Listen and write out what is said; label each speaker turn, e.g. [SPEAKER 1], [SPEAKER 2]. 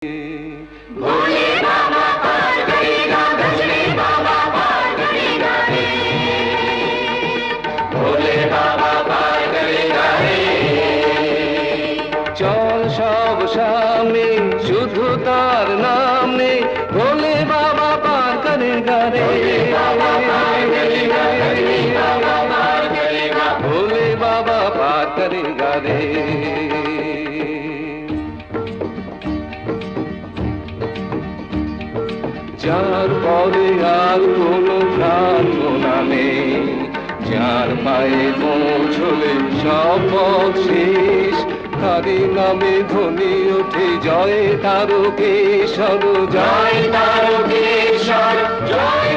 [SPEAKER 1] भोले बाबा पार करेगा, गजनी बाबा पार करेगा रे। भोले बाबा पार करेगा रे।
[SPEAKER 2] चल सब सामने शुद्ध तार नाम ने भोले बाबा पार करेगा रे।
[SPEAKER 1] भोले बाबा पार करेगा, गजनी बाबा पार करेगा।
[SPEAKER 2] भोले बाबा पार करेगा रे। যার পরে আর কোনো প্রার্থনা নেই, যার পায়ে পৌঁছলে সব পথ শেষ, তারই নামে ধ্বনি ওঠে জয় তারকেশ্বর,
[SPEAKER 1] জয় তারকেশ্বর, জয়